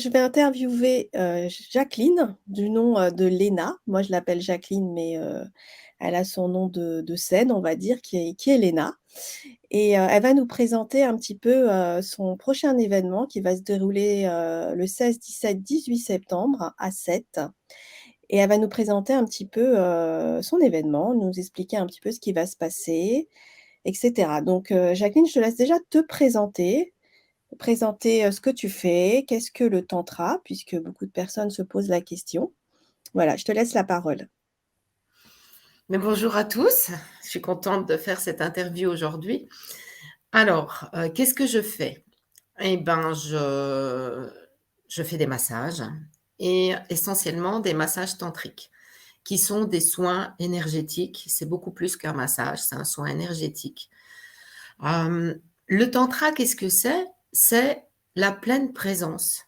Je vais interviewer, Jacqueline, du nom, de Léna. Moi, je l'appelle Jacqueline, mais, elle a son nom de scène, on va dire, qui est Léna et elle va nous présenter un petit peu, son prochain événement qui va se dérouler, le 16, 17, 18 septembre à Sète et elle va nous présenter un petit peu, son événement, nous expliquer un petit peu ce qui va se passer et cetera. Donc, Jacqueline, je te laisse déjà te présenter, ce que tu fais, qu'est-ce que le tantra? Puisque beaucoup de personnes se posent la question. Voilà, je te laisse la parole. Mais bonjour à tous, je suis contente de faire cette interview aujourd'hui. Alors, qu'est-ce que je fais? Eh ben, je fais des massages et essentiellement des massages tantriques, qui sont des soins énergétiques. C'est beaucoup plus qu'un massage, c'est un soin énergétique. Le tantra, qu'est-ce que c'est? C'est la pleine présence.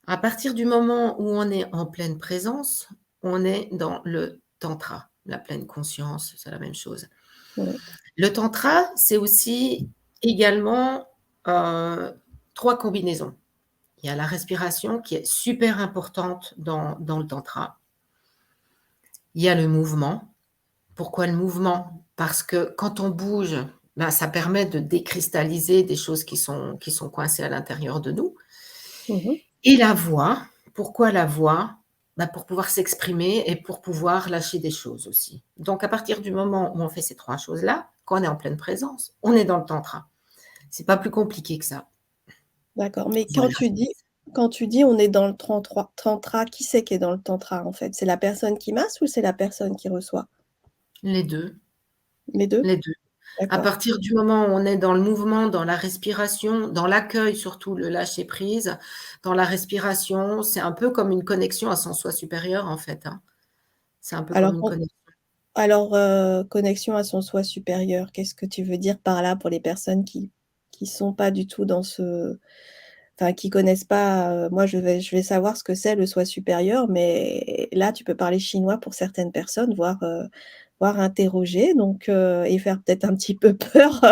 À partir du moment où on est en pleine présence, on est dans le tantra, la pleine conscience, c'est la même chose. Oui. Le tantra, c'est aussi également 3 combinaisons. Il y a la respiration qui est super importante dans le tantra. Il y a le mouvement. Pourquoi le mouvement? Parce que quand on bouge, ben, ça permet de décristalliser des choses qui sont coincées à l'intérieur de nous. Mmh. Et la voix. Pourquoi la voix? Ben, pour pouvoir s'exprimer et pour pouvoir lâcher des choses aussi. Donc, à partir du moment où on fait ces 3 choses-là, quand on est en pleine présence, on est dans le tantra. C'est pas plus compliqué que ça. D'accord, mais Voilà. quand tu dis: «On est dans le tantra», qui c'est qui est dans le tantra, en fait? C'est la personne qui masse ou c'est la personne qui reçoit? Les 2, Les 2. les 2. À D'accord. partir du moment où on est dans le mouvement, dans la respiration, dans l'accueil surtout, le lâcher prise, dans la respiration, c'est un peu comme une connexion à son soi supérieur en fait, hein. C'est un peu comme Alors une quand connexion. connexion à son soi supérieur, qu'est-ce que tu veux dire par là pour les personnes qui sont pas du tout dans ce enfin, qui connaissent pas, moi je vais savoir ce que c'est le soi supérieur, mais là, tu peux parler chinois pour certaines personnes, voire interroger donc et faire peut-être un petit peu peur,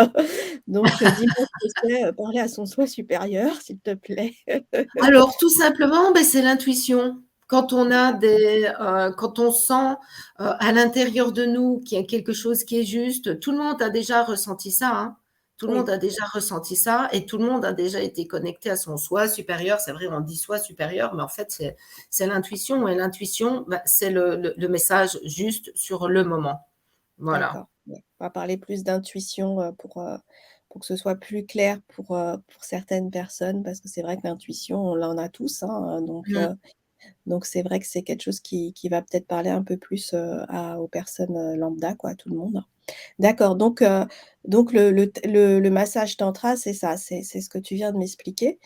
donc dis-moi ce que c'est, parler à son soi supérieur, s'il te plaît? Alors tout simplement, beh, c'est l'intuition. Quand on sent, à l'intérieur de nous qu'il y a quelque chose qui est juste, tout le monde a déjà ressenti ça, hein. Tout le monde Oui, a déjà ressenti ça et tout le monde a déjà été connecté à son soi supérieur. C'est vrai, on dit soi supérieur, mais en fait, c'est l'intuition et l'intuition, bah, c'est le message juste sur le moment. Voilà. d'accord, ouais. On va parler plus d'intuition, pour que ce soit plus clair pour certaines personnes parce que c'est vrai que l'intuition, on l'en a tous, hein, Mmh. donc c'est vrai que c'est quelque chose qui va peut-être parler un peu plus, aux personnes, lambda quoi, à tout le monde. D'accord, donc le massage tantra, c'est ça, c'est ce que tu viens de m'expliquer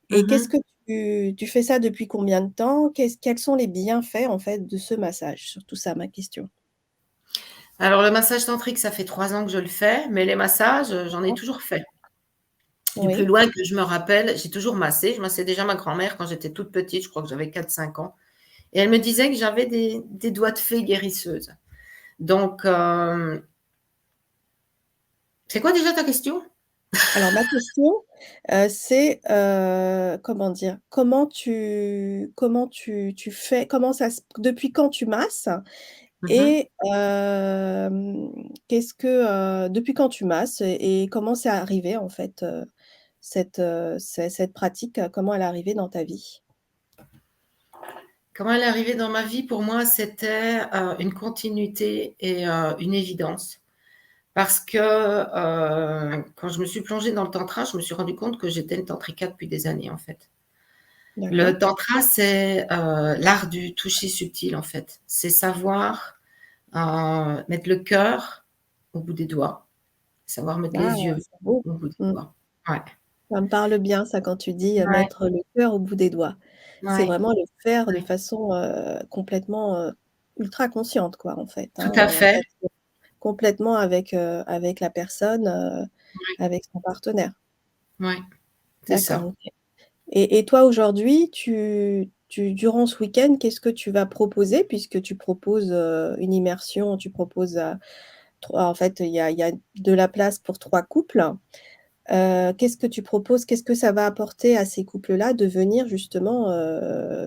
et Mmh qu'est-ce mh. que tu fais ça depuis combien de temps? Quels sont les bienfaits, en fait, de ce massage? Surtout ça, ma question. Alors le massage tantrique, ça fait 3 ans que je le fais, mais les massages, j'en ai D'accord. toujours fait. Du plus Oui. loin que je me rappelle, j'ai toujours massé. Je massais déjà ma grand-mère quand j'étais toute petite, je crois que j'avais 4, 5 ans. Et elle me disait que j'avais des doigts de fée guérisseuses. Donc, c'est quoi déjà ta question? Alors ma question, c'est, comment dire? Comment tu fais? Comment ça se depuis quand tu masses? Mmh mh. Et depuis quand tu masses et comment c'est arrivé en fait, cette pratique, comment elle est arrivée dans ta vie? Comment elle est arrivée dans ma vie? Pour moi, c'était, une continuité et une évidence. Parce que, quand je me suis plongée dans le tantra, je me suis rendu compte que j'étais une tantrika depuis des années, en fait. Le D'accord. tantra, c'est, l'art du toucher subtil, en fait. C'est savoir, mettre le cœur au bout des doigts, savoir mettre Ah, les yeux c'est beau. au bout des Mmh. doigts. Ouais. Ça me parle bien ça quand tu dis, Ouais, mettre le cœur au bout des doigts. C'est ouais, vraiment le faire de ouais. façon, complètement, ultra consciente quoi en fait, Tout à hein, fait. être complètement avec la personne, avec son partenaire. Ouais, c'est D'accord, ça. OK. Et toi aujourd'hui, durant ce week-end, qu'est-ce que tu vas proposer? Puisque tu proposes, une immersion, tu proposes, 3 en fait, il y a de la place pour 3 couples. Qu'est-ce que tu proposes? Qu'est-ce que ça va apporter à ces couples-là de venir justement,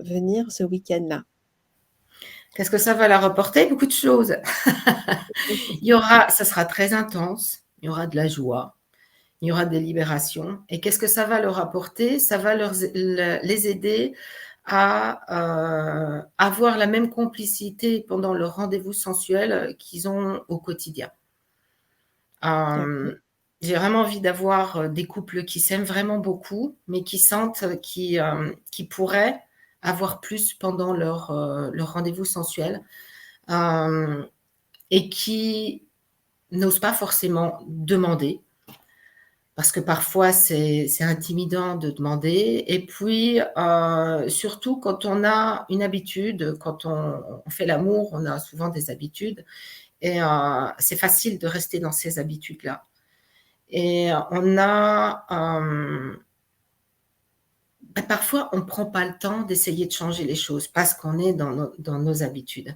venir ce week-end-là? Qu'est-ce que ça va leur apporter? Beaucoup de choses. Ça sera très intense, il y aura de la joie, il y aura des libérations. Et qu'est-ce que ça va leur apporter? Ça va les aider à avoir la même complicité pendant leur rendez-vous sensuel qu'ils ont au quotidien. D'accord. J'ai vraiment envie d'avoir des couples qui s'aiment vraiment beaucoup, mais qui sentent qui pourraient avoir plus pendant leur rendez-vous sensuel, euh, et qui n'osent pas forcément demander, parce que parfois c'est intimidant de demander. Et puis, surtout quand on a une habitude, quand on fait l'amour, on a souvent des habitudes et c'est facile de rester dans ces habitudes-là. Et parfois, on ne prend pas le temps d'essayer de changer les choses parce qu'on est dans nos habitudes.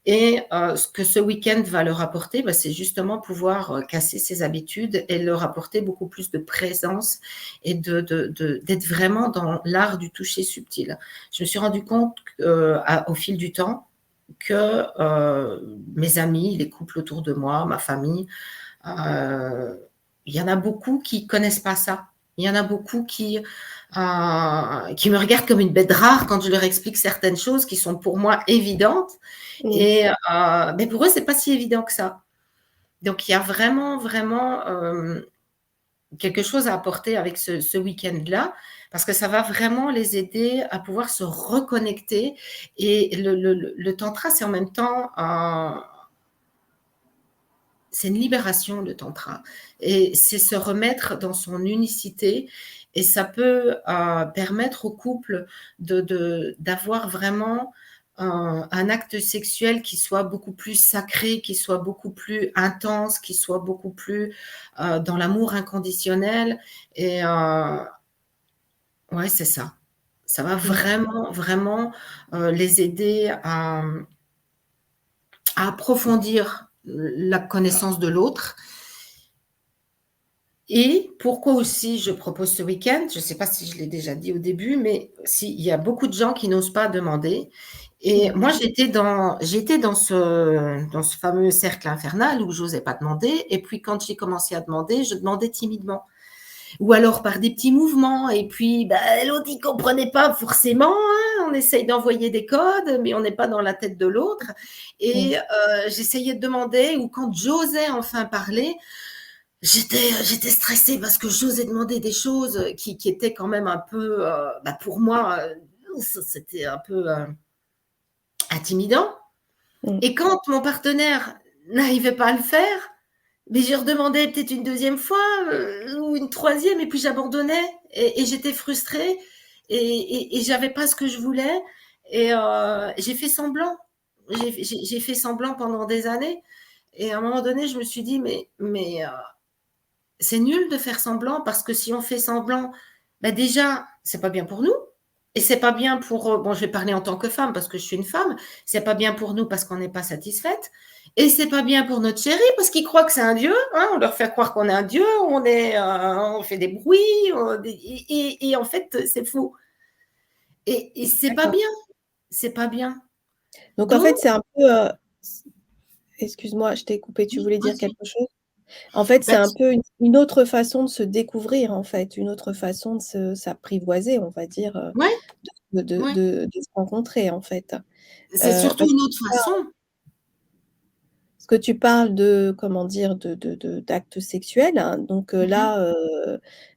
Et ce que ce week-end va leur apporter, bah, c'est justement pouvoir casser ces habitudes et leur apporter beaucoup plus de présence et d'être vraiment dans l'art du toucher subtil. Je me suis rendu compte au fil du temps que mes amis, les couples autour de moi, ma famille, euh, il y en a beaucoup qui connaissent pas ça. Il y en a beaucoup qui me regardent comme une bête rare quand je leur explique certaines choses qui sont pour moi évidentes. Mmh. Et mais pour eux, c'est pas si évident que ça. Donc il y a vraiment, vraiment quelque chose à apporter avec ce week-end-là, parce que ça va vraiment les aider à pouvoir se reconnecter. Et le tantra, c'est en même temps c'est une libération, le tantra. Et c'est se remettre dans son unicité. Et ça peut permettre au couple d'avoir vraiment un acte sexuel qui soit beaucoup plus sacré, qui soit beaucoup plus intense, qui soit beaucoup plus dans l'amour inconditionnel. Et ouais, c'est ça. Ça va vraiment, vraiment les aider à approfondir la connaissance de l'autre. Et pourquoi aussi je propose ce week-end? Je ne sais pas si je l'ai déjà dit au début, mais il y a beaucoup de gens qui n'osent pas demander. Et moi, D'accord. j'étais dans ce fameux cercle infernal où j'osais pas demander. Et puis, quand j'ai commencé à demander, je demandais timidement. Ou alors par des petits mouvements. Et puis, bah, l'autre, il comprenait pas forcément, hein. On essaye d'envoyer des codes, mais on n'est pas dans la tête de l'autre. Mmh. Et j'essayais de demander, ou quand j'osais enfin parler, j'étais stressée parce que j'osais demander des choses qui étaient quand même un peu, bah, pour moi, c'était un peu intimidant. Mmh. Et quand mon partenaire n'arrivait pas à le faire, mais je redemandais peut-être une deuxième fois ou une troisième, et puis j'abandonnais et j'étais frustrée et j'avais pas ce que je voulais. Et j'ai fait semblant. J'ai fait semblant pendant des années. Et à un moment donné, je me suis dit, mais c'est nul de faire semblant, parce que si on fait semblant, bah déjà, c'est pas bien pour nous. Et c'est pas bien pour, bon, je vais parler en tant que femme parce que je suis une femme, c'est pas bien pour nous parce qu'on n'est pas satisfaite. Et c'est pas bien pour notre chéri parce qu'il croit que c'est un dieu, hein, on leur fait croire qu'on est un dieu, on fait des bruits, et en fait, c'est faux. Et c'est pas D'accord. bien, c'est pas bien. Donc en Donc, fait, c'est un peu, excuse-moi, je t'ai coupé, tu oui, voulais dire vas-y. quelque chose? En fait, c'est Bah, un peu une autre façon de se découvrir, en fait, une autre façon de se s'apprivoiser, on va dire, ouais, ouais. de se rencontrer, en fait. C'est surtout Parce une autre façon. que tu parles de, comment dire, d'actes sexuels, hein, donc Mhm. là,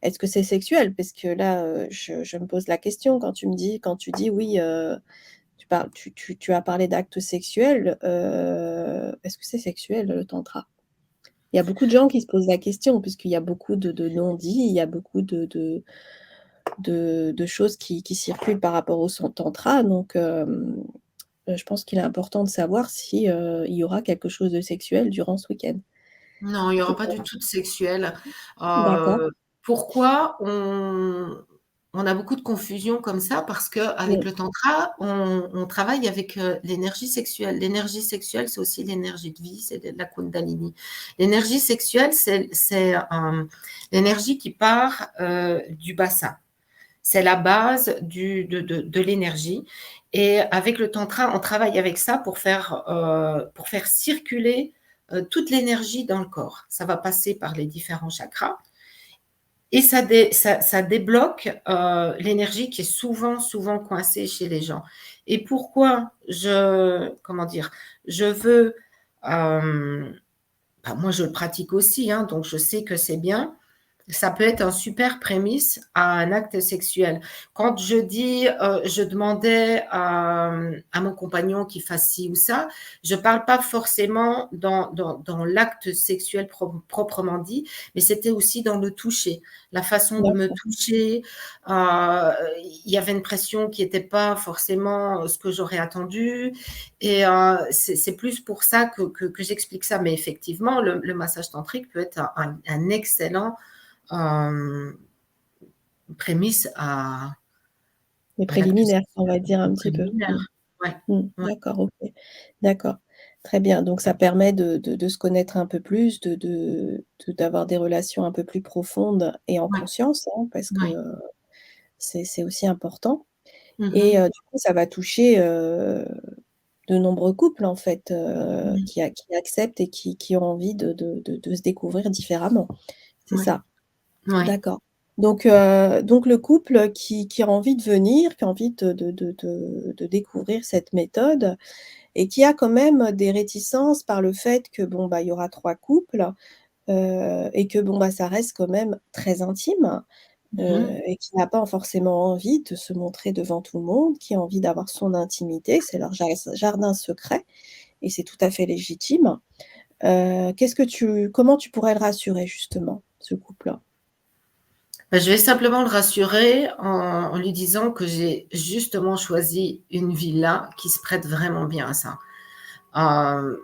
est-ce que c'est sexuel? Parce que là, je me pose la question quand tu dis oui, tu as parlé d'actes sexuels, est-ce que c'est sexuel, le tantra? Il y a beaucoup de gens qui se posent la question puisqu'il y a beaucoup de non-dits, il y a beaucoup de choses qui circulent par rapport au son tantra, donc je pense qu'il est important de savoir si, il y aura quelque chose de sexuel durant ce week-end. Non, il y aura pas Heu, du tout de sexuel. d'accord. Pourquoi on on a beaucoup de confusion comme ça parce qu'avec Mmh. le tantra, on travaille avec l'énergie sexuelle. L'énergie sexuelle, c'est aussi l'énergie de vie, c'est de la kundalini. L'énergie sexuelle, c'est l'énergie qui part du bassin. C'est la base de l'énergie. Et avec le tantra, on travaille avec ça pour faire circuler toute l'énergie dans le corps. Ça va passer par les différents chakras. Et ça débloque l'énergie qui est souvent coincée chez les gens. Et pourquoi comment dire, je veux, moi je le pratique aussi, hein, donc je sais que c'est bien, ça peut être un super prémisse à un acte sexuel. Quand je dis, je demandais à mon compagnon qu'il fasse ci ou ça, je ne parle pas forcément dans l'acte sexuel proprement dit, mais c'était aussi dans le toucher, la façon de me D'accord. toucher. Il y avait une pression qui n'était pas forcément ce que j'aurais attendu. Et c'est plus pour ça que j'explique ça. Mais effectivement, le massage tantrique peut être un excellent prémisse à Les un acte préliminaires, on sexuel va dire un petit peu. Mmh. préliminaire. Ouais, ouais, D'accord, OK. D'accord. Très bien. Donc ça permet de se connaître un peu plus, d'avoir des relations un peu plus profondes et en ouais, conscience, hein, parce que, ouais. c'est aussi important et Mmh. du coup, ça va toucher, de nombreux couples, en fait, Mmh. qui acceptent et qui ont envie de se découvrir différemment. C'est Ouais, ça? ouais. D'accord. Donc le couple qui a envie de venir, qui a envie de découvrir cette méthode et qui a quand même des réticences par le fait que, bon, bah, il y aura 3 couples, et que, bon, bah, ça reste quand même très intime, Mmh. et qui n'a pas forcément envie de se montrer devant tout le monde, qui a envie d'avoir son intimité, c'est leur jardin secret et c'est tout à fait légitime. Comment tu pourrais le rassurer justement, ce couple-là? Bah, je vais simplement le rassurer en lui disant que j'ai justement choisi une villa qui se prête vraiment bien à ça. Heu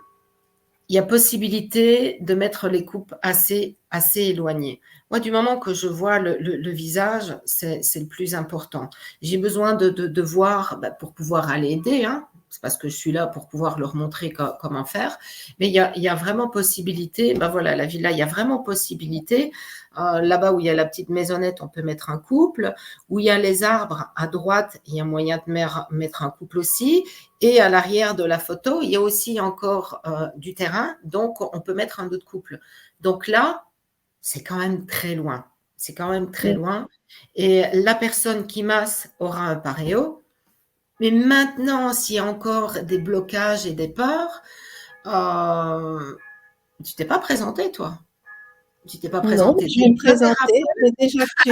Il y a possibilité de mettre les coupes assez éloignées. Moi, du moment que je vois le visage, c'est le plus important. J'ai besoin de voir, bah, pour pouvoir aller aider, hein. C'est parce que je suis là pour pouvoir leur montrer comment faire. Mais il y a vraiment possibilité, bah, voilà, la villa, il y a vraiment possibilité, là-bas où il y a la petite maisonnette, on peut mettre un couple. Où il y a les arbres à droite, il y a moyen de mettre un couple aussi. Et à l'arrière de la photo, il y a aussi encore du terrain, donc on peut mettre un autre couple. Donc là, c'est quand même très loin. C'est quand même très Mmh. loin. Et la personne qui masse aura un paréo. Mais maintenant, s'il y a encore des blocages et des peurs, euh, tu t'es pas présenté, toi. Tu t'es pas Non, mais présenté. je Tu vais es me bien présenter, thérapeute mais déjà que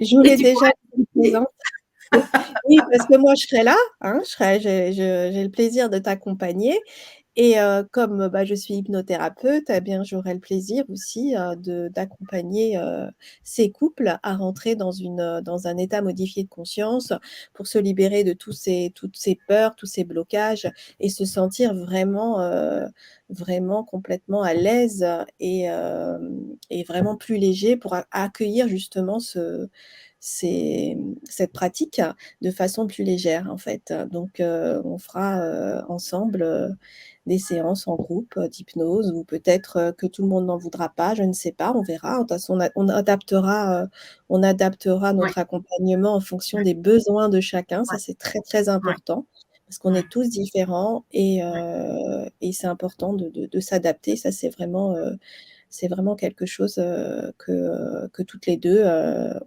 je et voulais tu déjà pourrais que tu me m'aider. présentes. Oui, parce que moi je serai là, hein, j'ai le plaisir de t'accompagner et comme, bah, je suis hypnothérapeute, eh bien, j'aurai le plaisir aussi, d'accompagner, ces couples à rentrer dans un état modifié de conscience pour se libérer de toutes ces peurs, tous ces blocages et se sentir vraiment, vraiment complètement à l'aise et vraiment plus léger pour accueillir justement cette pratique de façon plus légère, en fait. Donc on fera, ensemble, des séances en groupe, d'hypnose ou peut-être, que tout le monde n'en voudra pas, je ne sais pas, on verra. De toute façon, on adaptera Ouais, notre accompagnement en fonction des besoins de chacun. Ça, ouais, c'est très, très ouais, important parce qu'on ouais, est tous différents et c'est important de s'adapter. Ça, c'est vraiment quelque chose, que toutes les 2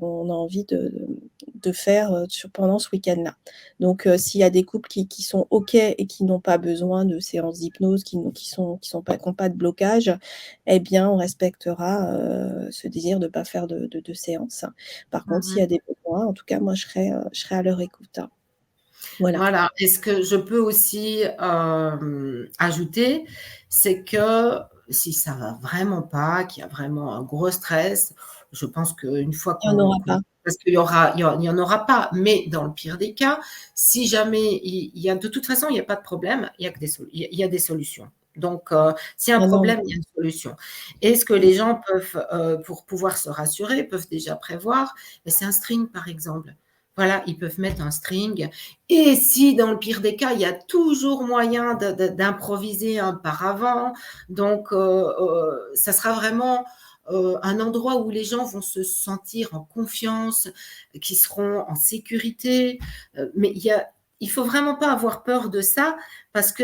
on a envie de faire, pendant ce week-end-là. Donc s'il y a des couples qui sont OK et qui n'ont pas besoin de séances d'hypnose, qui sont pas qui ont pas de blocage, eh bien, on respectera, ce désir de pas faire de séance. Par contre, s'il y mmh. a des besoins, en tout cas, moi, je serai à leur écoute, hein. Voilà. Voilà. Et ce que je peux aussi ajouter, c'est que si ça va vraiment pas, qu'il y a vraiment un gros stress, je pense qu'une fois Il y en aura pas. parce qu'il y en aura pas, mais dans le pire des cas, si jamais il y a de toute façon, il y a pas de problème, il y a que il y a des solutions. Donc, s'il y a un Ah non, problème, il y a une solution. Et ce que mmh, les gens peuvent, pour pouvoir se rassurer, peuvent déjà prévoir, mais c'est un string, par exemple. Voilà, ils peuvent mettre un string. Et si, dans le pire des cas, il y a toujours moyen d'improviser un paravent. Donc, ça sera vraiment un endroit où les gens vont se sentir en confiance, qui seront en sécurité. Mais il faut vraiment pas avoir peur de ça parce que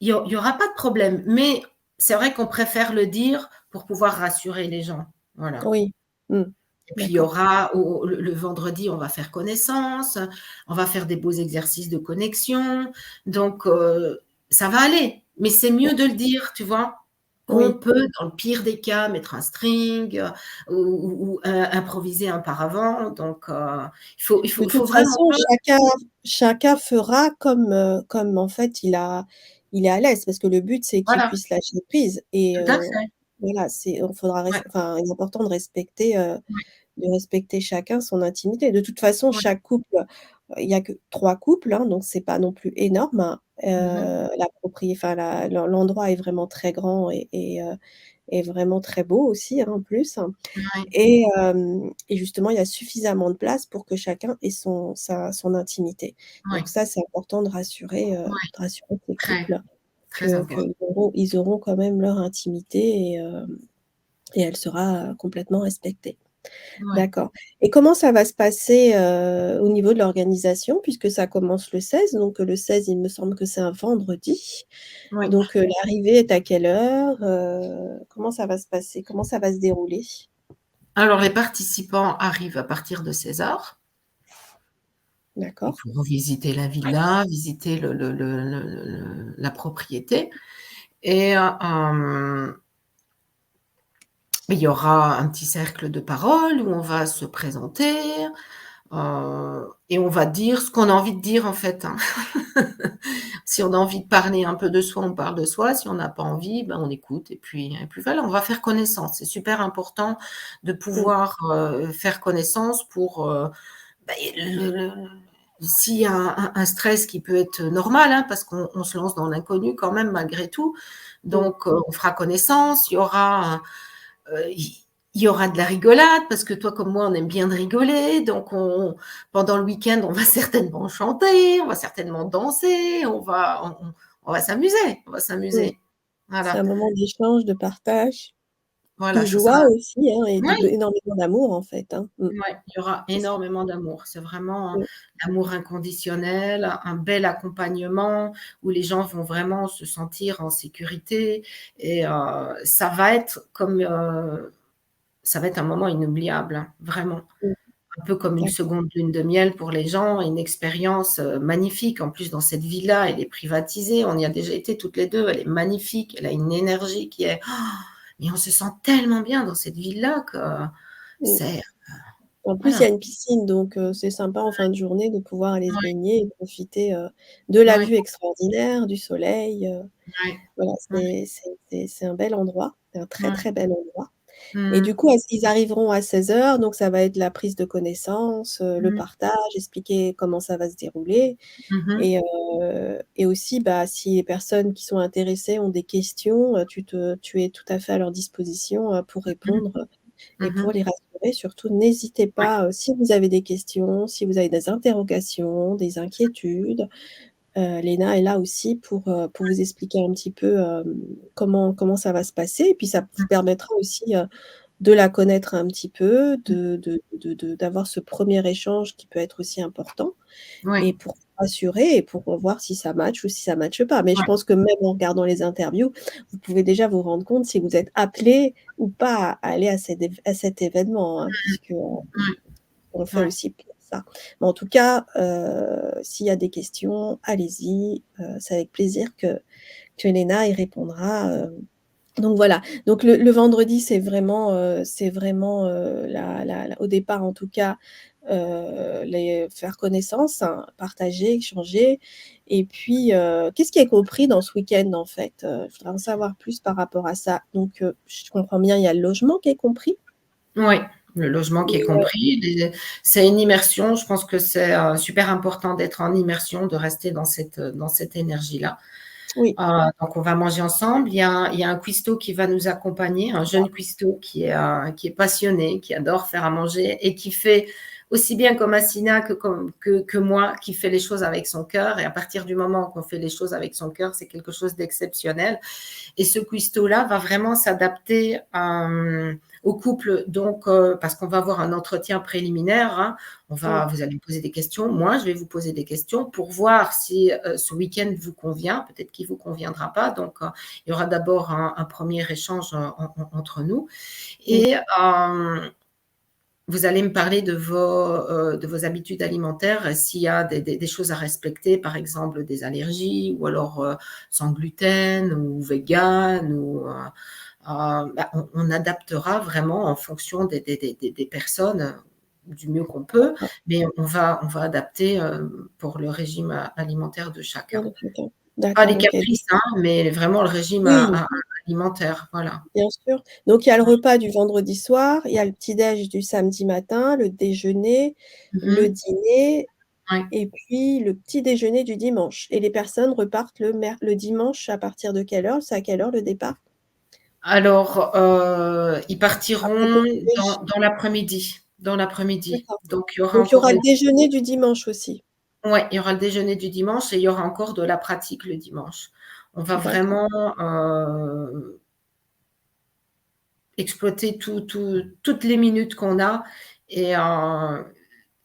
il y aura pas de problème. Mais c'est vrai qu'on préfère le dire pour pouvoir rassurer les gens. Voilà. oui, mmh, Et puis il y d'accord, aura le vendredi, on va faire connaissance, on va faire des beaux exercices de connexion. Donc, ça va aller. Mais c'est mieux de le dire, tu vois? Qu'on oui. peut, dans le pire des cas, mettre un string, ou improviser un paravent. Donc, De il faut toute vraiment façon, pas. chacun fera comme en fait il est à l'aise parce que le but c'est qu'il Voilà, puisse lâcher prise et tout à fait. voilà, c'est on faudra res Ouais, enfin, il est important ouais, de respecter chacun son intimité. De toute façon, ouais. chaque couple, il y a que 3 couples, hein, donc c'est pas non plus énorme, hein. Mmh. La proprie enfin la l'endroit est vraiment très grand et vraiment très beau aussi, hein, en plus. Ouais, Et justement, il y a suffisamment de place pour que chacun ait son intimité. Donc ouais, ça, c'est important ouais. de rassurer ces Très, couples très important. ils auront quand même leur intimité et elle sera, complètement respectée. Ouais, D'accord et comment ça va se passer, au niveau de l'organisation? Puisque ça commence le 16, donc le 16, il me semble que c'est un vendredi. ouais. Donc l'arrivée est à quelle heure? Comment ça va se passer? Comment ça va se dérouler? Alors les participants arrivent à partir de 16 heures. Ils D'accord. pourront visiter la villa, visiter la propriété et il y aura un petit cercle de parole où on va se présenter, et on va dire ce qu'on a envie de dire, en fait, hein. Si on a envie de parler un peu de soi, on parle de soi. Si on n'a pas envie, ben, on écoute et puis voilà, on va faire connaissance. C'est super important de Mmh. pouvoir, faire connaissance pour, bah, s'il y a un stress qui peut être normal, hein, parce qu'on se lance dans l'inconnu quand même malgré tout. Mmh. Donc, on fera connaissance, il y aura de la rigolade parce que toi comme moi, on aime bien de rigoler. Donc pendant le week-end, on va certainement chanter, on va certainement danser, on va s'amuser, on va Mmh. s'amuser. C'est Voilà, un moment d'échange, de partage, de voilà, ça joie sera aussi, hein et de oui. énormément d'amour, en fait, hein. Mmh. Ouais, il y aura C'est ça. énormément d'amour. C'est vraiment Mmh. l'amour inconditionnel, un bel accompagnement où les gens vont vraiment se sentir en sécurité et ça va être un moment inoubliable, hein, vraiment. Mmh. Un peu comme une D'accord. seconde lune de miel pour les gens, une expérience, magnifique. En plus, dans cette villa, elle est privatisée. On y a déjà été toutes les 2. Elle est magnifique. Elle a une énergie qui est mais on se sent tellement bien dans cette villa que Mmh. c'est En plus, il y a voilà. une piscine, donc c'est sympa en fin de journée de pouvoir aller se Ouais, baigner et profiter, de la ouais, vue extraordinaire, du soleil, ouais, voilà, ouais, c'est un bel endroit, c'est un très, ouais. très bel endroit. Et Mmh du coup, ils arriveront à 16 heures, donc ça va être la prise de connaissance, le mh. partage, expliquer comment ça va se dérouler Mmh mh. et aussi, bah, si les personnes qui sont intéressées ont des questions, tu es tout à fait à leur disposition, pour Mmh. répondre et Mmh pour mh. les rassurer. Surtout, n'hésitez Ouais, pas, si vous avez des questions, si vous avez des interrogations, des inquiétudes, Léna est là aussi pour vous expliquer un petit peu, comment ça va se passer et puis ça vous mmh, permettra aussi, de la connaître un petit peu, mmh. d'avoir ce premier échange qui peut être aussi important Ouais, et pour vous rassurer et pour voir si ça match ou si ça matche pas. Mais je ouais. pense que même en regardant les interviews, vous pouvez déjà vous rendre compte si vous êtes appelé ou pas à aller à cet événement, hein, puisque, on le fait Ouais, aussi pour ça. Mais en tout cas, s'il y a des questions, allez-y, c'est avec plaisir que Léna y répondra, donc voilà, donc le vendredi, c'est vraiment, la au départ en tout cas, les faire connaissance, hein, partager, échanger et puis, qu'est-ce qui est compris dans ce week-end en fait? Je voudrais en savoir plus par rapport à ça. Donc, je comprends bien, il y a le logement qui est compris? ouais, le logement qui est Et compris, c'est une immersion. Je pense que c'est, super important d'être en immersion, de rester dans cette énergie-là. Oui. Donc on va manger ensemble. Il y a un cuistot qui va nous accompagner, un jeune cuistot qui est passionné, qui adore faire à manger et qui fait aussi bien comme Assina que moi, qui fait les choses avec son cœur. Et à partir du moment qu'on fait les choses avec son cœur, c'est quelque chose d'exceptionnel. Et ce cuistot-là va vraiment s'adapter au couple, donc parce qu'on va avoir un entretien préliminaire. Hein. Mmh. Vous allez me poser des questions. Moi, je vais vous poser des questions pour voir si ce week-end vous convient. Peut-être qu'il ne vous conviendra pas. Donc, il y aura d'abord un premier échange entre nous. Mmh. Et vous allez me parler de vos habitudes alimentaires, s'il y a des choses à respecter, par exemple des allergies, ou alors sans gluten, ou vegan, ou on adaptera vraiment en fonction des personnes du mieux qu'on peut, D'accord. mais on va adapter pour le régime alimentaire de chacun. Pas D'accord, les OK. caprices, hein, mais vraiment le régime Oui, alimentaire, voilà. bien sûr. Donc il y a le repas du vendredi soir, il y a le petit déj du samedi matin, le déjeuner, le Mhm. dîner Ouais. et puis le petit déjeuner du dimanche et les personnes repartent le dimanche à partir de quelle heure? C'est à quelle heure le départ? Alors, ils Après partiront petit déj? dans l'après-midi. Dans l'après-midi. D'accord. Donc, il y aura Donc il y encore aura le le déjeuner du dimanche aussi? ouais, il y aura le déjeuner du dimanche et il y aura encore de la pratique le dimanche. On va D'accord. vraiment, exploiter toutes les minutes qu'on a et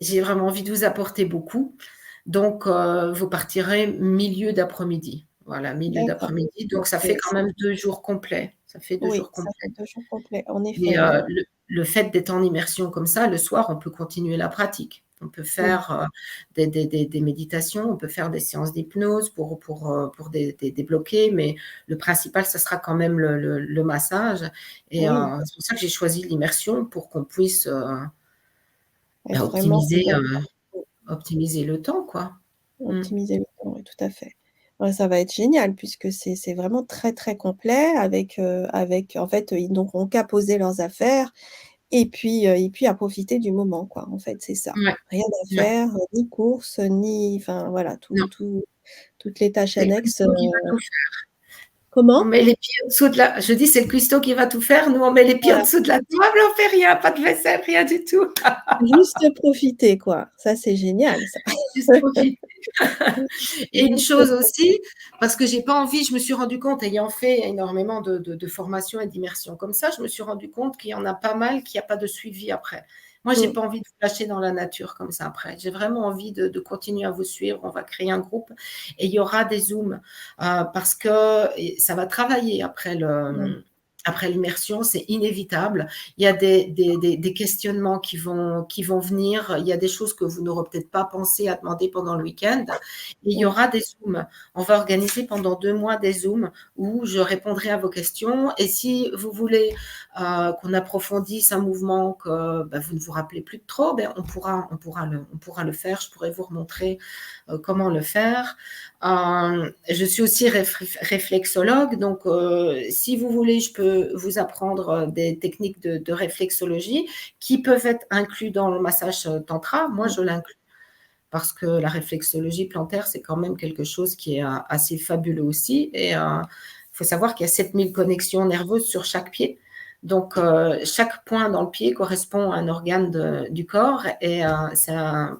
j'ai vraiment envie de vous apporter beaucoup. Donc, vous partirez milieu d'après-midi. Voilà, milieu D'accord. d'après-midi. Donc, Donc ça fait quand même 2 jours complets. Ça fait 2 oui, jours ça fait complets. 2 jours complets, en Et effet, ouais. le fait d'être en immersion comme ça, le soir, on peut continuer la pratique. On peut Mmh. faire des méditations, on peut faire des séances d'hypnose pour débloquer, mais le principal, ça sera quand même le massage. Et Oui, c'est pour ça que j'ai choisi l'immersion pour qu'on puisse être vraiment optimiser, dedans. optimiser le temps, quoi. Mm. Optimiser le temps, oui, tout à fait. Ouais, ça va être génial puisque c'est vraiment très, très complet avec en fait, ils n'auront qu'à poser leurs affaires et puis à profiter du moment, quoi, en fait, c'est ça. Ouais, Rien à ouais. faire, ni courses, ni enfin voilà, Non, toutes les tâches c'est le annexes, cuistot qui va tout. On comment? met les pieds en dessous de la je dis: «C'est le cuistot qui va tout faire». Nous, on met les pieds en Voilà, dessous de la table, on fait rien, pas de vaisselle, rien du tout. juste profiter, quoi. Ça, c'est génial ça. Juste profiter. Et une Juste chose profiter. aussi, parce que j'ai pas envie, je me suis rendu compte, ayant fait énormément de formations et d'immersions comme ça, je me suis rendu compte qu'il y en a pas mal qui a pas de suivi après. Moi, j'ai Mmh, pas envie de vous lâcher dans la nature comme ça après. J'ai vraiment envie de continuer à vous suivre. On va créer un groupe et il y aura des Zooms, parce que ça va travailler mmh, après l'immersion, c'est inévitable. Il y a des questionnements qui vont venir. Il y a des choses que vous n'aurez peut-être pas pensé à demander pendant le week-end. Et il y mmh, aura des Zooms. On va organiser pendant 2 mois des Zooms où je répondrai à vos questions. Et si vous voulez qu'on approfondisse un mouvement que vous ne vous rappelez plus de trop, on pourra le faire. Je pourrai vous remontrer comment le faire. Je suis aussi réflexologue, donc si vous voulez, je peux vous apprendre des techniques de réflexologie qui peuvent être inclus dans le massage tantra. Moi, mmh. je l'inclus parce que la réflexologie plantaire, c'est quand même quelque chose qui est assez fabuleux aussi. Et il faut savoir qu'il y a 7000 connexions nerveuses sur chaque pied. Donc, chaque point dans le pied correspond à un organe du corps et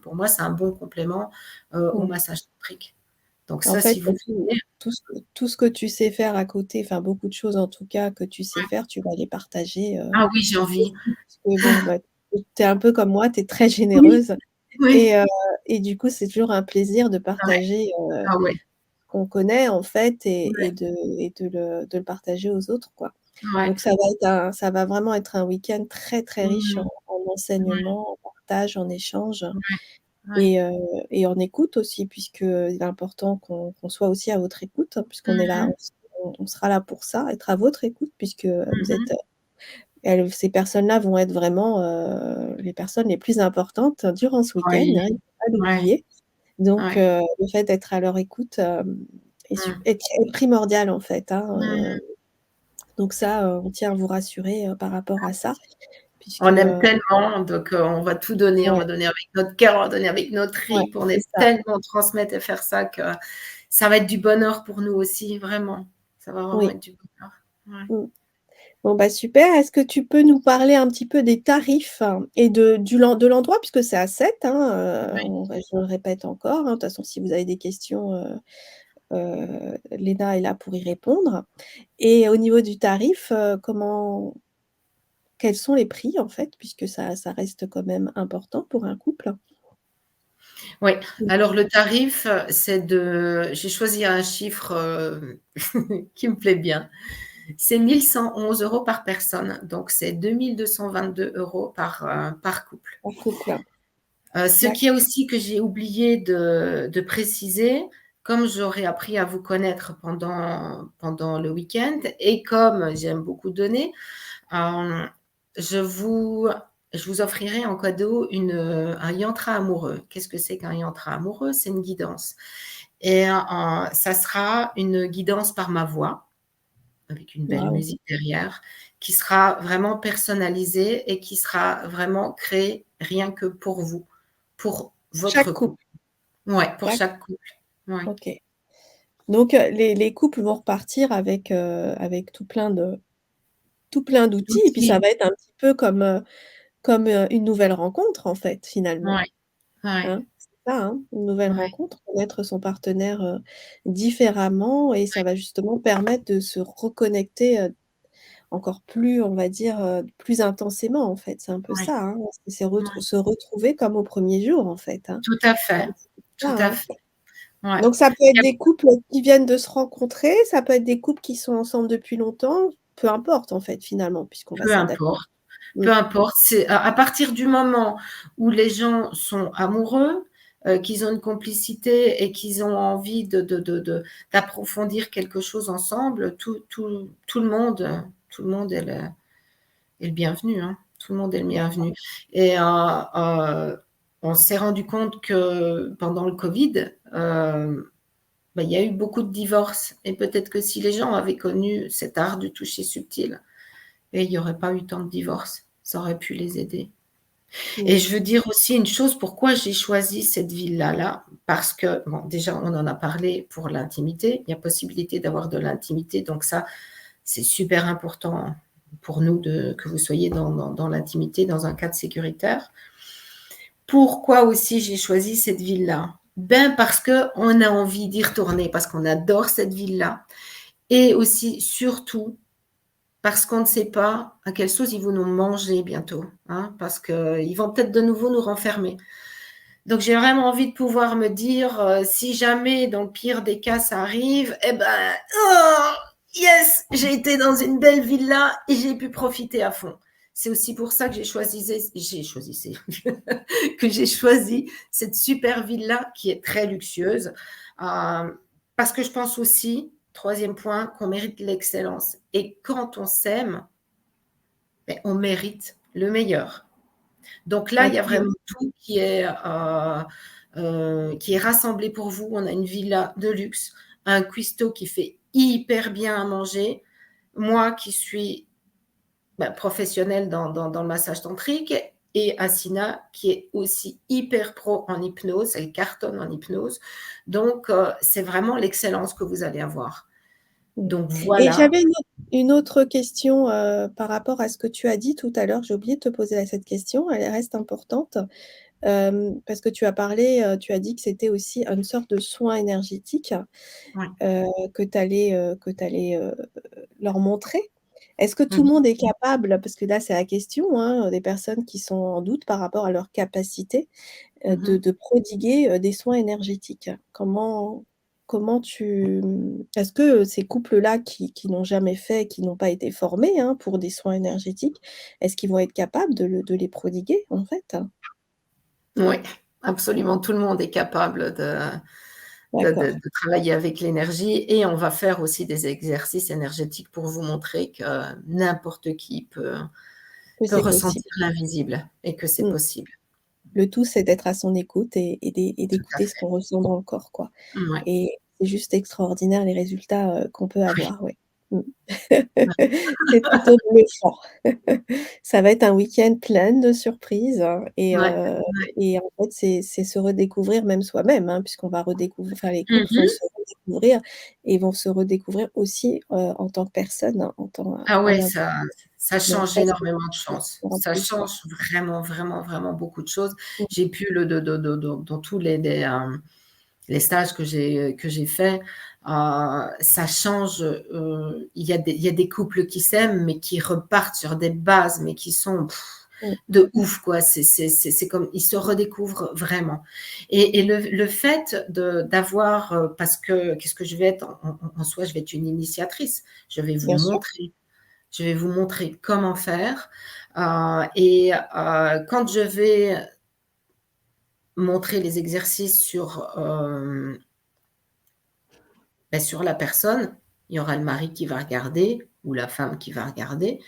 pour moi, c'est un bon complément au Mmh. massage tantrique. Donc En ça, fait, si vous voulez, tout ce que tu sais faire à côté, enfin beaucoup de choses en tout cas que tu sais faire, tu vas les partager, ah oui, j'ai envie. aussi puisque bon, bah, tu es un peu comme moi, tu es très Oui, généreuse oui. et heu et du coup, c'est toujours un plaisir de Ouais. partager, Ah ouais. ce qu'on connaît en fait Ouais. de le partager aux autres, quoi. Ouais. Donc ça va vraiment être un week-end très, très riche Mmh. en Ouais. enseignements, en partage, en échange. Ouais. Ouais. Et heu et en écoute aussi puisque il est important qu'on soit aussi à votre écoute, hein, puisqu'on est Mmh là, mh. on sera là pour ça, être à votre écoute puisque, vous Mmh êtes mh. ces personnes-là vont être vraiment, les personnes les plus importantes durant ce week-end, Oui. hein, il faut pas Ouais. l'oublier. Donc Ouais. le fait d'être à leur écoute, Mmh. est primordial en fait, hein, Mmh. donc ça, on tient à vous rassurer, par rapport à ça puisque, On aime tellement, donc on va tout donner. On ouais, va donner avec notre cœur, on va donner avec nos ouais, tripes. On c'est aime ça. tellement transmettre et faire ça que ça va être du bonheur pour nous aussi, vraiment. Ça va vraiment Oui. être du bonheur. Ouais. Mmh. Bon, bah, super. Est-ce que tu peux nous parler un petit peu des tarifs et de l'endroit puisque c'est à 7, hein, Ouais. je le répète encore, hein. De toute façon, si vous avez des questions, Léna est là pour y répondre et au niveau du tarif, quels sont les prix, en fait? Puisque ça reste quand même important pour un couple. Oui, Mmh. alors le tarif, j'ai choisi un chiffre, qui me plaît bien. C'est 1 111 € par personne, donc c'est 2 222 € par couple. En couple. Ce D'acc qui est aussi que j'ai oublié de préciser, comme j'aurais appris à vous connaître pendant le week-end et comme j'aime beaucoup donner, hem, je vous je vous offrirai en cadeau un yantra amoureux. Qu'est-ce que c'est qu'un yantra amoureux? C'est une guidance et ça sera une guidance par ma voix, avec une belle Waouh! musique derrière, qui sera vraiment personnalisée et qui sera vraiment créée rien que pour vous, pour votre Chaque couple. couple. Ouais, pour D'acc chaque couple. Ouais, OK. Donc les couples vont repartir avec tout plein d'outils et puis ça l'outil. va être un petit peu comme une nouvelle rencontre, en fait, finalement, Ouais, ouais, hein? C'est ça, hein? Une nouvelle ouais, rencontre, connaître son partenaire, différemment et ça va justement permettre de se reconnecter, encore plus, on va dire, plus intensément, en fait. C'est un peu ouais, ça, hein? C'est ouais. se retrouver comme au premier jour, en fait, hein? Tout à C'est un fait, petit peu ça, tout à hein? fait. Ouais. Donc ça peut Il être y a des couples qui viennent de se rencontrer, ça peut être des couples qui sont ensemble depuis longtemps, peu importe, en fait, finalement, puisqu'on va peu s'adapter. importe. Mmh. Peu importe, c'est à partir du moment où les gens sont amoureux, qu'ils ont une complicité et qu'ils ont envie d'approfondir quelque chose ensemble, tout le monde est le bienvenu, hein. Tout le monde est le bienvenu et on s'est rendu compte que pendant le covid, il y a eu beaucoup de divorces et peut-être que si les gens avaient connu cet art du toucher subtil et il y aurait pas eu tant de divorces, ça aurait pu les aider. Et Mmh. je veux dire aussi une chose, pourquoi j'ai choisi cette villa-là? Parce que, bon, déjà, on en a parlé pour l'intimité. Il y a possibilité d'avoir de l'intimité, donc ça, c'est super important pour nous que vous soyez dans l'intimité, dans un cadre sécuritaire. Pourquoi aussi j'ai choisi cette ville-là? Ben, parce qu'on a envie d'y retourner, parce qu'on adore cette ville-là et aussi, surtout, parce qu'on ne sait pas à quelle sauce ils vont nous manger bientôt, hein, parce qu'ils vont peut-être de nouveau nous renfermer. Donc j'ai vraiment envie de pouvoir me dire, si jamais dans le pire des cas ça arrive, eh ben, oh, yes, j'ai été dans une belle villa et j'ai pu profiter à fond. C'est aussi pour ça que que j'ai choisi cette super villa qui est très luxueuse. Parce que je pense aussi, troisième point, qu'on mérite l'excellence. Et quand on s'aime, ben, on mérite le meilleur. Donc là, il y a Absolument. vraiment tout qui est rassemblé pour vous. On a une villa de luxe, un cuistot qui fait hyper bien à manger. Moi qui suis professionnelle dans le massage tantrique et Asina qui est aussi hyper pro en hypnose, elle cartonne en hypnose. Donc, c'est vraiment l'excellence que vous allez avoir. Mmh. Donc Et voilà. j'avais une autre question, par rapport à ce que tu as dit tout à l'heure. J'ai oublié de te poser cette question, elle reste importante. Parce que tu as parlé, tu as dit que c'était aussi une sorte de soin énergétique, Ouais. que tu allais, leur montrer. Est-ce que tout le Mmh. monde est capable, parce que là, c'est la question, hein, des personnes qui sont en doute par rapport à leur capacité, Mmh. de prodiguer, des soins énergétiques? Comment est-ce que ces couples-là qui n'ont jamais fait, qui n'ont pas été formés, hein, pour des soins énergétiques, est-ce qu'ils vont être capables de les prodiguer, en fait? Oui, absolument, tout le monde est capable D'accord. de travailler avec l'énergie et on va faire aussi des exercices énergétiques pour vous montrer que n'importe qui Que peut c'est possible. ressentir l'invisible et que c'est Mmh. possible. Le tout, c'est d'être à son écoute et Tout à d'écouter ce fait. qu'on ressent dans le corps, quoi Ouais, et c'est juste extraordinaire les résultats, qu'on peut oui, avoir, ouais. Mmh. ouais. C'est plutôt bluffant. Ça va être un week-end plein de surprises, hein Ouais, ouais. et en fait, c'est se redécouvrir même soi-même, hein, puisqu'on va redécouvrir enfin, les couples vont Mmh. se redécouvrir et vont se redécouvrir aussi, en tant que personne, hein, en tant Ah en ouais, interne. ça Donc change ça, c'est énormément de ouais, choses. en Ça plus, quoi. change vraiment, vraiment, vraiment beaucoup de choses. Mmh, J'ai pu le dans tous les stages que j'ai faits, ça change, il y a des couples qui s'aiment, mais qui repartent sur des bases, mais qui sont mmh, de ouf, quoi. C'est comme ils se redécouvrent vraiment et le fait d'avoir, parce que qu'est-ce que je vais être en soi, je vais être une initiatrice. bien sûr. Je vais vous montrer comment faire, et quand je vais montrer les exercices sur la personne, il y aura le mari qui va regarder ou la femme qui va regarder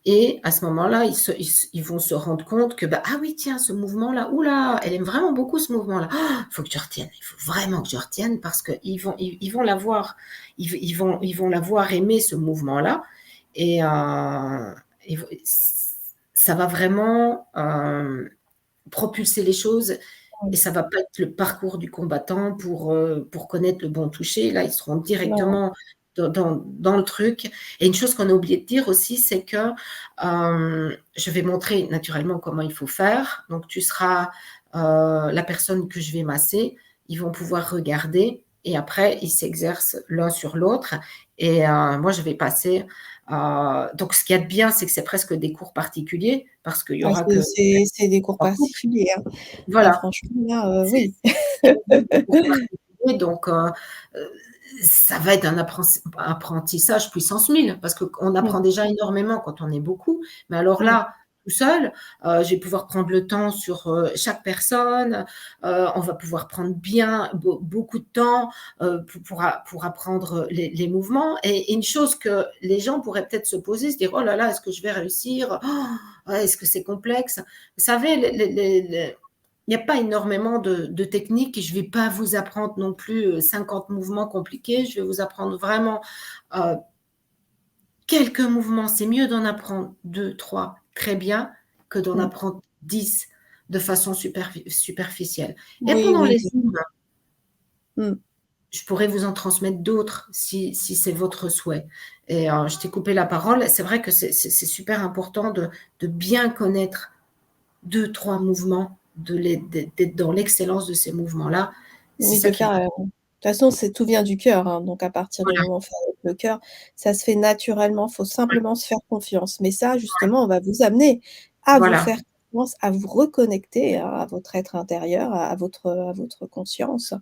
et à ce moment-là, ils vont se rendre compte que, bah, ah oui, tiens, ce mouvement-là, ouh là, elle aime vraiment beaucoup ce mouvement-là. Il faut que je retienne, il faut vraiment que je retienne parce qu'ils vont l'avoir, ils vont l'avoir aimé ce mouvement-là et, et ça va vraiment propulser les choses Mmh. et ça va pas être le parcours du combattant pour connaître le bon toucher. Là, ils seront Non, directement dans le truc. Et une chose qu'on a oublié de dire aussi, c'est que je vais montrer naturellement comment il faut faire. Donc, tu seras la personne que je vais masser. Ils vont pouvoir regarder et après, ils s'exercent l'un sur l'autre. Et moi, je vais passer. Donc, ce qu'il y a de bien, c'est que c'est presque des cours particuliers parce qu'il y ah aura que c'est des cours 3 couples. particuliers, hein. Ah Voilà. franchement là, C'est oui. des cours particuliers, donc heu, ça va être un apprentissage puissance 1000 parce qu'on Mmh, apprend déjà énormément quand on est beaucoup, mais alors mmh. là, tout seul, je vais pouvoir prendre le temps sur, chaque personne, on va pouvoir prendre bien beaucoup de temps, pour apprendre les mouvements et une chose que les gens pourraient peut-être se poser, se dire: «Oh là là, est-ce que je vais réussir? Oh, est-ce que c'est complexe?» Vous savez, les il n'y a pas énormément de techniques et je ne vais pas vous apprendre non plus 50 mouvements compliqués. Je vais vous apprendre vraiment euh, quelques mouvements. C'est mieux d'en apprendre 2, 3 très bien que d'en Mmh. apprendre 10 de façon superficielle. Et Oui, pendant oui, les oui. Zooms, Mmh. je pourrais vous en transmettre d'autres si c'est votre souhait. Et je t'ai coupé la parole. C'est vrai que c'est super important de bien connaître 2, 3 mouvements, d'être dans l'excellence de ces mouvements-là. C'est Oui, ça de qui faire, va. de toute façon, c'est tout vient du cœur, hein, donc à partir du Voilà, moment où on fait avec le cœur, ça se fait naturellement, faut ouais, simplement se faire confiance. Mais ça, justement, on va vous amener à vous voilà. faire confiance, à vous reconnecter à votre être intérieur, à votre conscience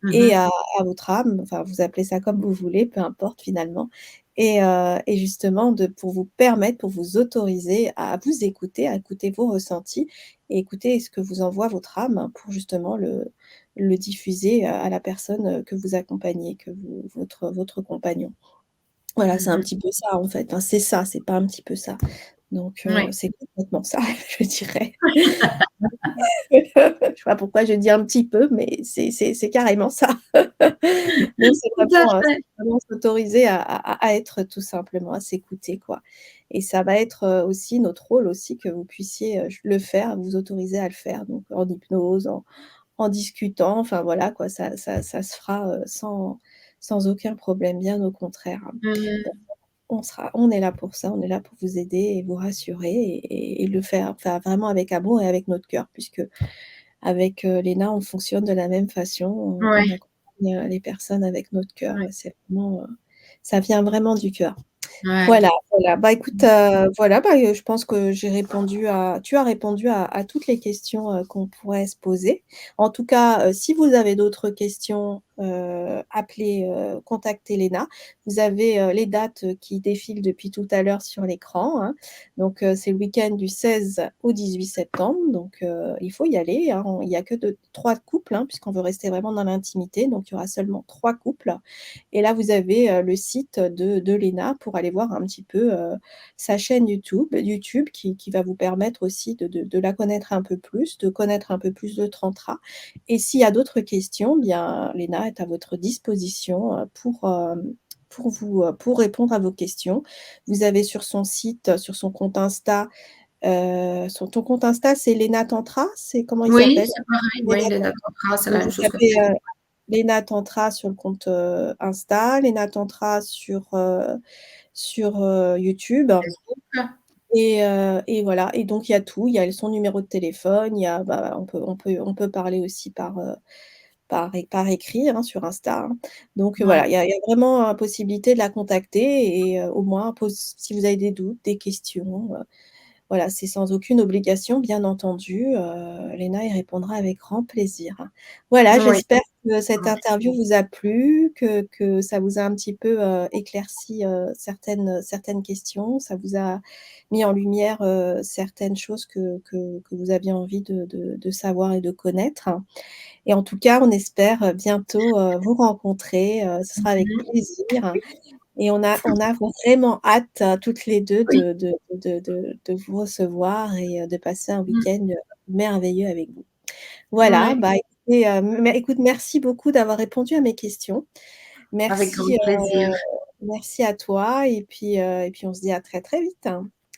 Mmh et mh. à votre âme, enfin, vous appelez ça comme vous voulez, peu importe finalement et justement pour vous permettre, pour vous autoriser à vous écouter, à écouter vos ressentis et écouter ce que vous envoie votre âme pour justement le diffuser à la personne, que vous accompagnez, que vous votre compagnon. Voilà, c'est un Mmh petit peu ça en fait, hein, c'est ça, c'est pas un petit peu ça. Donc mh. Oui. c'est complètement ça, je dirais. Je sais pas pourquoi je dis un petit peu, mais c'est carrément ça. Donc Tout à c'est fait. vraiment s'autoriser à être tout simplement, à s'écouter quoi et ça va être, aussi notre rôle aussi que vous puissiez, le faire, vous autoriser à le faire donc en hypnose, en discutant, enfin voilà quoi, ça se fera, sans aucun problème, bien au contraire, hein. Mmh Donc mh. on est là pour ça, on est là pour vous aider et vous rassurer et le faire, enfin vraiment avec amour et avec notre cœur puisque avec, Léna, on fonctionne de la même façon, on Ouais, accompagne, les personnes avec notre cœur ouais, et c'est vraiment, ça vient vraiment du cœur. ouais. Voilà, voilà. Bah, écoute, voilà, bah, je pense que j'ai répondu à tu as répondu à toutes les questions, qu'on pourrait se poser. En tout cas, si vous avez d'autres questions, appelez, contactez Léna. Vous avez, les dates, qui défilent depuis tout à l'heure sur l'écran, hein. Donc, c'est le week-end du 16 au 18 septembre, donc, il faut y aller, hein. Il y a que 3 couples, hein, puisqu'on veut rester vraiment dans l'intimité, donc il y aura seulement 3 couples. Et là, vous avez, le site de Léna pour aller voir un petit peu, sa chaîne YouTube qui va vous permettre aussi de la connaître un peu plus, de connaître un peu plus de tantra et s'il y a d'autres questions, bien Léna est à votre disposition, pour vous, pour répondre à vos questions. Vous avez sur son site, sur son compte Insta, sur ton compte Insta, c'est Léna Tantra? C'est comment il Oui, s'appelle? c'est pareil, Léna oui, les Tantra. Natantras, c'est la Donc même chose que Facebook. Léna Tantra sur le compte, Insta, Léna Tantra sur, YouTube Facebook? et voilà et donc il y a tout. Il y a son numéro de téléphone, il y a, bah, on peut parler aussi par écrit, hein, sur Insta, hein. Donc Ouais, voilà, il y a vraiment, possibilité de la contacter et au moins pose si vous avez des doutes, des questions, voilà, c'est sans aucune obligation, bien entendu, Léna y répondra avec grand plaisir. Voilà, oui, j'espère que cette interview merci. vous a plu, que ça vous a un petit peu, éclairci, certaines questions. Ça vous a mis en lumière, certaines choses que vous aviez envie de savoir et de connaître et en tout cas, on espère, bientôt, vous rencontrer, ce sera avec Mmh. plaisir. Et on a vraiment hâte, toutes les 2 Oui, de vous recevoir et de passer un mmh, week-end, merveilleux avec vous. Voilà, ouais, bah, écoutez, écoute, merci beaucoup d'avoir répondu à mes questions. avec grand Merci, plaisir. merci à toi et puis on se dit à très, très vite.